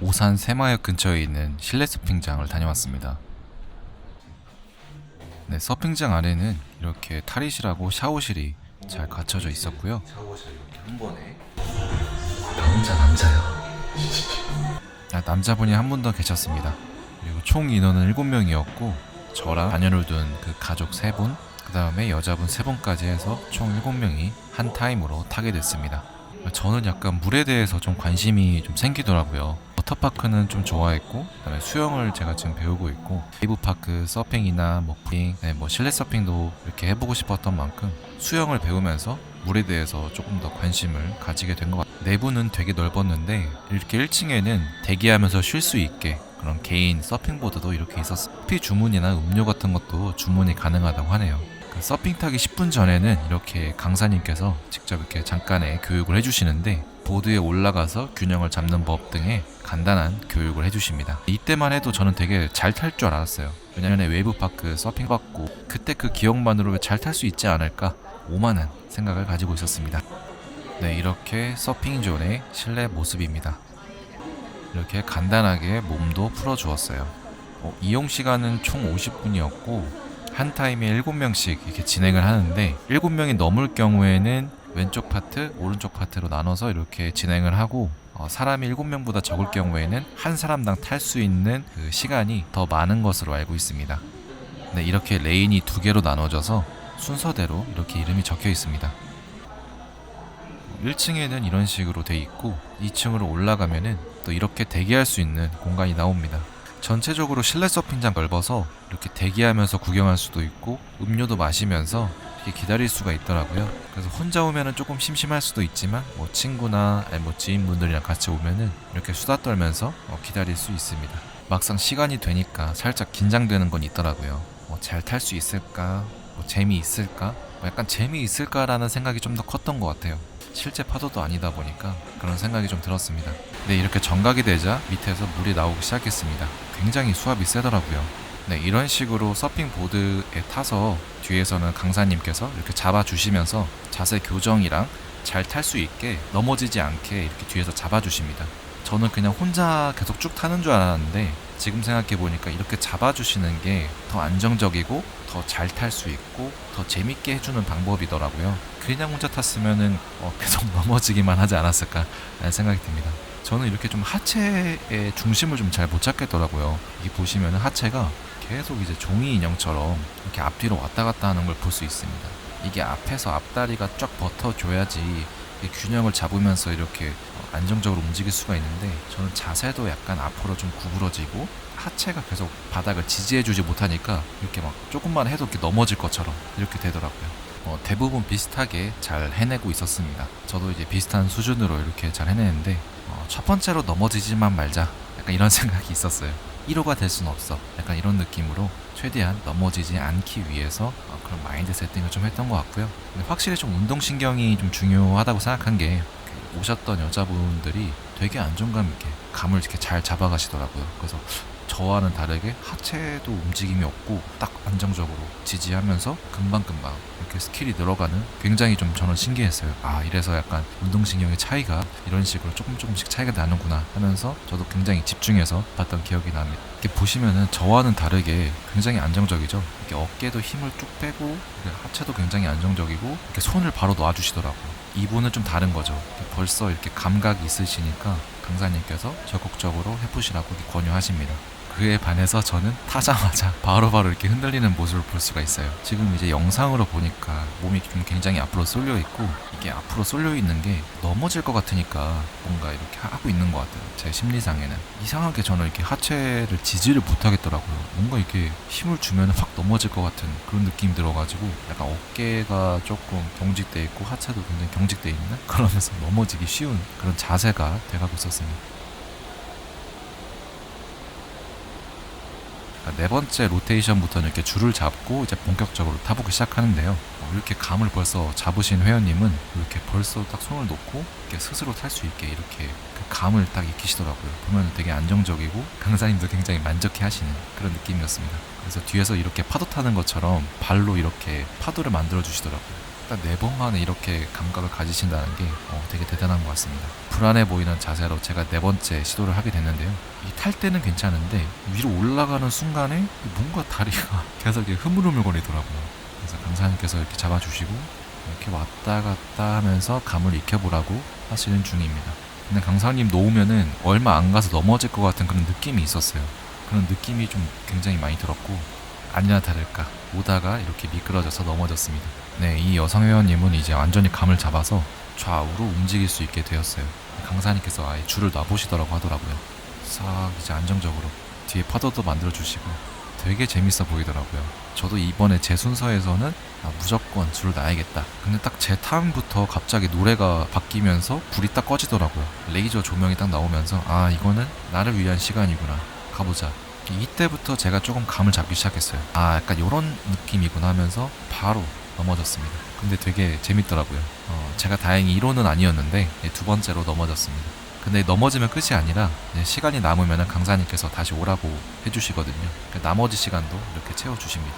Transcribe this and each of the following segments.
오산 새마역 근처에 있는 실내 서핑장을 다녀왔습니다. 네, 서핑장 안에는 이렇게 탈의실하고 샤워실이 잘 갖춰져 있었고요. 샤워실 이렇게 한 번에 남자야. 남자분이 한 분 더 계셨습니다. 그리고 총 인원은 7명이었고 저랑 자녀를 둔 그 가족 3분, 그 다음에 여자분 3분까지 해서 총 7명이 한 타임으로 타게 됐습니다. 저는 약간 물에 대해서 좀 관심이 좀 생기더라고요. 워터파크는 좀 좋아했고, 그다음에 수영을 제가 지금 배우고 있고, 웨이브파크 서핑이나 뭐 푸링, 뭐 실내 서핑도 이렇게 해보고 싶었던 만큼 수영을 배우면서 물에 대해서 조금 더 관심을 가지게 된 것 같아요. 내부는 되게 넓었는데 이렇게 1층에는 대기하면서 쉴 수 있게 그런 개인 서핑보드도 이렇게 있었어요. 커피 주문이나 음료 같은 것도 주문이 가능하다고 하네요. 그 서핑 타기 10분 전에는 이렇게 강사님께서 직접 이렇게 잠깐의 교육을 해주시는데 보드에 올라가서 균형을 잡는 법 등의 간단한 교육을 해주십니다. 이때만 해도 저는 되게 잘 탈 줄 알았어요. 왜냐면 웨이브파크 서핑 받고 그때 그 기억만으로 잘 탈 수 있지 않을까 오만한 생각을 가지고 있었습니다. 네, 이렇게 서핑존의 실내 모습입니다. 이렇게 간단하게 몸도 풀어주었어요. 이용 시간은 총 50분이었고 한 타임에 7명씩 이렇게 진행을 하는데 7명이 넘을 경우에는 왼쪽 파트, 오른쪽 파트로 나눠서 이렇게 진행을 하고 사람이 7명보다 적을 경우에는 한 사람당 탈 수 있는 그 시간이 더 많은 것으로 알고 있습니다. 네, 이렇게 레인이 2개로 나눠져서 순서대로 이렇게 이름이 적혀 있습니다. 1층에는 이런 식으로 돼 있고 2층으로 올라가면은 또 이렇게 대기할 수 있는 공간이 나옵니다. 전체적으로 실내 서핑장 넓어서 이렇게 대기하면서 구경할 수도 있고 음료도 마시면서 이렇게 기다릴 수가 있더라고요. 그래서 혼자 오면은 조금 심심할 수도 있지만 뭐 친구나 뭐 지인분들이랑 같이 오면은 이렇게 수다 떨면서 기다릴 수 있습니다. 막상 시간이 되니까 살짝 긴장되는 건 있더라고요. 잘 탈 수 있을까? 재미있을까? 약간 재미있을까라는 생각이 좀 더 컸던 것 같아요. 실제 파도도 아니다 보니까 그런 생각이 좀 들었습니다. 네, 이렇게 정각이 되자 밑에서 물이 나오기 시작했습니다. 굉장히 수압이 세더라고요. 네, 이런 식으로 서핑 보드에 타서 뒤에서는 강사님께서 이렇게 잡아주시면서 자세 교정이랑 잘 탈 수 있게 넘어지지 않게 이렇게 뒤에서 잡아주십니다. 저는 그냥 혼자 계속 쭉 타는 줄 알았는데 지금 생각해보니까 이렇게 잡아주시는 게 더 안정적이고 더 잘 탈 수 있고 더 재밌게 해주는 방법이더라고요. 그냥 혼자 탔으면은 계속 넘어지기만 하지 않았을까 라는 생각이 듭니다. 저는 이렇게 좀 하체의 중심을 좀 잘 못 잡겠더라고요. 이게 보시면은 하체가 계속 이제 종이 인형처럼 이렇게 앞뒤로 왔다 갔다 하는 걸 볼 수 있습니다. 이게 앞에서 앞다리가 쫙 버텨줘야지 균형을 잡으면서 이렇게 안정적으로 움직일 수가 있는데 저는 자세도 약간 앞으로 좀 구부러지고 하체가 계속 바닥을 지지해주지 못하니까 이렇게 막 조금만 해도 이렇게 넘어질 것처럼 이렇게 되더라고요. 대부분 비슷하게 잘 해내고 있었습니다. 저도 이제 비슷한 수준으로 이렇게 잘 해내는데 첫 번째로 넘어지지만 말자 약간 이런 생각이 있었어요. 1호가 될 순 없어 약간 이런 느낌으로 최대한 넘어지지 않기 위해서 그런 마인드 세팅을 좀 했던 것 같고요. 근데 확실히 좀 운동신경이 좀 중요하다고 생각한 게 오셨던 여자분들이 되게 안정감 있게 감을 이렇게 잘 잡아가시더라고요. 그래서 저와는 다르게 하체도 움직임이 없고 딱 안정적으로 지지하면서 금방금방 이렇게 스킬이 늘어가는 굉장히 좀 저는 신기했어요. 이래서 약간 운동신경의 차이가 이런 식으로 조금씩 차이가 나는구나 하면서 저도 굉장히 집중해서 봤던 기억이 납니다. 이렇게 보시면은 저와는 다르게 굉장히 안정적이죠. 이렇게 어깨도 힘을 쭉 빼고 하체도 굉장히 안정적이고 이렇게 손을 바로 놔주시더라고요. 이분은 좀 다른 거죠. 벌써 이렇게 감각이 있으시니까 강사님께서 적극적으로 해보시라고 권유하십니다. 그에 반해서 저는 타자마자 바로바로 이렇게 흔들리는 모습을 볼 수가 있어요. 지금 이제 영상으로 보니까 몸이 좀 굉장히 앞으로 쏠려 있고 이게 앞으로 쏠려 있는 게 넘어질 것 같으니까 뭔가 이렇게 하고 있는 것 같아요. 제 심리상에는 이상하게 저는 이렇게 하체를 지지를 못하겠더라고요. 뭔가 이렇게 힘을 주면 확 넘어질 것 같은 그런 느낌이 들어가지고 약간 어깨가 조금 경직돼 있고 하체도 굉장히 경직돼 있는 그러면서 넘어지기 쉬운 그런 자세가 돼가고 있었습니다. 네 번째 로테이션부터는 이렇게 줄을 잡고 이제 본격적으로 타보기 시작하는데요. 이렇게 감을 벌써 잡으신 회원님은 이렇게 벌써 딱 손을 놓고 이렇게 스스로 탈 수 있게 이렇게 그 감을 딱 익히시더라고요. 보면 되게 안정적이고 강사님도 굉장히 만족해 하시는 그런 느낌이었습니다. 그래서 뒤에서 이렇게 파도 타는 것처럼 발로 이렇게 파도를 만들어 주시더라고요. 딱 4번 만에 이렇게 감각을 가지신다는 게 되게 대단한 것 같습니다. 불안해 보이는 자세로 제가 4번째 시도를 하게 됐는데요. 이 탈 때는 괜찮은데 위로 올라가는 순간에 뭔가 다리가 계속 이렇게 흐물흐물거리더라고요. 그래서 강사님께서 이렇게 잡아주시고 이렇게 왔다 갔다 하면서 감을 익혀보라고 하시는 중입니다. 근데 강사님 놓으면은 얼마 안 가서 넘어질 것 같은 그런 느낌이 있었어요. 그런 느낌이 좀 굉장히 많이 들었고, 아니나 다를까 오다가 이렇게 미끄러져서 넘어졌습니다. 네, 이 여성 회원님은 이제 완전히 감을 잡아서 좌우로 움직일 수 있게 되었어요. 강사님께서 아예 줄을 놔보시더라고 하더라고요. 싹 이제 안정적으로 뒤에 파도도 만들어주시고 되게 재밌어 보이더라고요. 저도 이번에 제 순서에서는 무조건 줄을 놔야겠다. 근데 딱 제 타임부터 갑자기 노래가 바뀌면서 불이 딱 꺼지더라고요. 레이저 조명이 딱 나오면서 이거는 나를 위한 시간이구나, 가보자. 이때부터 제가 조금 감을 잡기 시작했어요. 약간 요런 느낌이구나 하면서 바로 넘어졌습니다. 근데 되게 재밌더라고요. 제가 다행히 1호는 아니었는데 2번째로 넘어졌습니다. 근데 넘어지면 끝이 아니라 시간이 남으면 강사님께서 다시 오라고 해주시거든요. 나머지 시간도 이렇게 채워주십니다.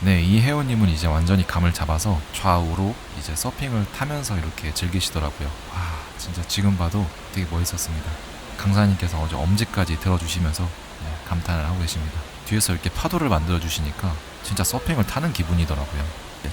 네, 이 회원님은 이제 완전히 감을 잡아서 좌우로 이제 서핑을 타면서 이렇게 즐기시더라고요. 와, 진짜 지금 봐도 되게 멋있었습니다. 강사님께서 어제 엄지까지 들어주시면서 감탄을 하고 계십니다. 뒤에서 이렇게 파도를 만들어 주시니까 진짜 서핑을 타는 기분이더라고요.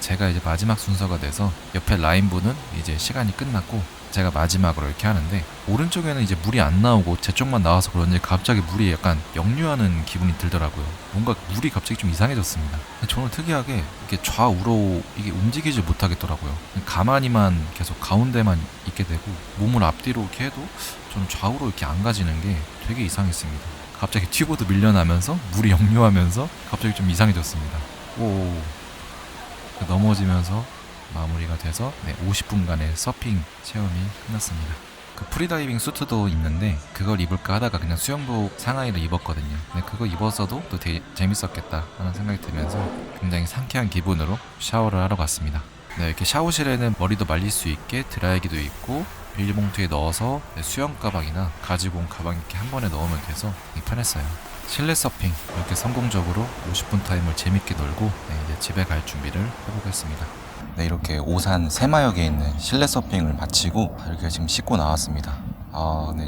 제가 이제 마지막 순서가 돼서 옆에 라인분은 이제 시간이 끝났고 제가 마지막으로 이렇게 하는데, 오른쪽에는 이제 물이 안 나오고 제 쪽만 나와서 그런지 갑자기 물이 약간 역류하는 기분이 들더라고요. 뭔가 물이 갑자기 좀 이상해졌습니다. 저는 특이하게 이렇게 좌우로 이게 움직이지 못하겠더라고요. 가만히만 계속 가운데만 있게 되고 몸을 앞뒤로 이렇게 해도 저는 좌우로 이렇게 안 가지는 게 되게 이상했습니다. 갑자기 튜브도 밀려나면서 물이 역류하면서 갑자기 좀 이상해졌습니다. 넘어지면서 마무리가 돼서 50분간의 서핑 체험이 끝났습니다. 그 프리다이빙 수트도 있는데 그걸 입을까 하다가 그냥 수영복 상하이를 입었거든요. 근데 그거 입었어도 또 되게 재밌었겠다 하는 생각이 들면서 굉장히 상쾌한 기분으로 샤워를 하러 갔습니다. 이렇게 샤워실에는 머리도 말릴 수 있게 드라이기도 있고 비닐봉투에 넣어서 수영 가방이나 가지고 온 가방 이렇게 한 번에 넣으면 돼서 편했어요. 실내 서핑 이렇게 성공적으로 50분 타임을 재밌게 놀고 이제 집에 갈 준비를 해보겠습니다. 이렇게 오산 새마역에 있는 실내 서핑을 마치고 이렇게 지금 씻고 나왔습니다.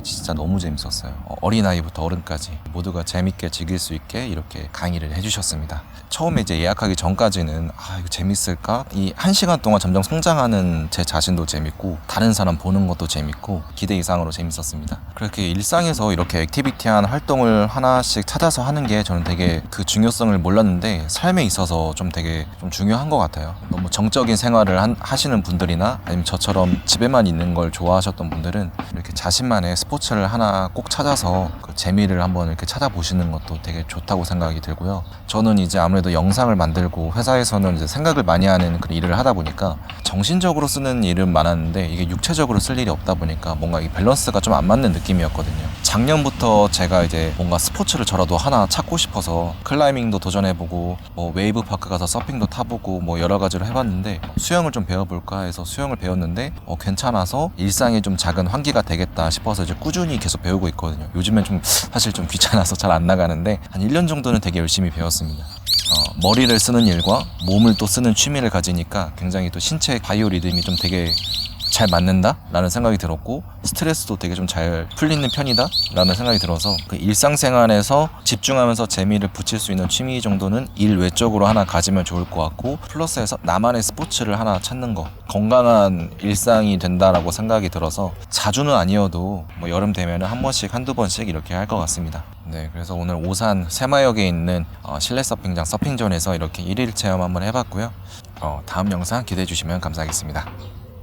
진짜 너무 재밌었어요. 어린아이부터 어른까지 모두가 재밌게 즐길 수 있게 이렇게 강의를 해주셨습니다. 처음에 이제 예약하기 전까지는 이거 재밌을까? 이 1시간 동안 점점 성장하는 제 자신도 재밌고 다른 사람 보는 것도 재밌고 기대 이상으로 재밌었습니다. 그렇게 일상에서 이렇게 액티비티한 활동을 하나씩 찾아서 하는 게 저는 되게 그 중요성을 몰랐는데 삶에 있어서 좀 되게 좀 중요한 것 같아요. 너무 정적인 생활을 하시는 분들이나 아니면 저처럼 집에만 있는 걸 좋아하셨던 분들은 이렇게 자신만의 스포츠를 하나 꼭 찾아서 그 재미를 한번 이렇게 찾아보시는 것도 되게 좋다고 생각이 들고요. 저는 이제 아무래도 영상을 만들고 회사에서는 이제 생각을 많이 하는 그런 일을 하다 보니까 정신적으로 쓰는 일은 많았는데 이게 육체적으로 쓸 일이 없다 보니까 뭔가 이 밸런스가 좀 안 맞는 느낌이었거든요. 작년부터 제가 이제 뭔가 스포츠를 저라도 하나 찾고 싶어서 클라이밍도 도전해보고 웨이브 파크 가서 서핑도 타보고 여러 가지로 해봤는데 수영을 좀 배워볼까 해서 수영을 배웠는데 괜찮아서 일상이 좀 작은 환기가 되겠다 싶어서 이제 꾸준히 계속 배우고 있거든요. 요즘엔 좀 사실 좀 귀찮아서 잘 안 나가는데 한 1년 정도는 되게 열심히 배웠습니다. 머리를 쓰는 일과 몸을 또 쓰는 취미를 가지니까 굉장히 또 신체 바이오 리듬이 좀 되게 잘 맞는다? 라는 생각이 들었고 스트레스도 되게 좀 잘 풀리는 편이다? 라는 생각이 들어서 그 일상생활에서 집중하면서 재미를 붙일 수 있는 취미 정도는 일 외적으로 하나 가지면 좋을 것 같고 플러스해서 나만의 스포츠를 하나 찾는 거 건강한 일상이 된다라고 생각이 들어서 자주는 아니어도 여름 되면 한 번씩 한두 번씩 이렇게 할 것 같습니다. 그래서 오늘 오산 새마역에 있는 실내 서핑장 서핑존에서 이렇게 1일 체험 한번 해봤고요. 다음 영상 기대해 주시면 감사하겠습니다.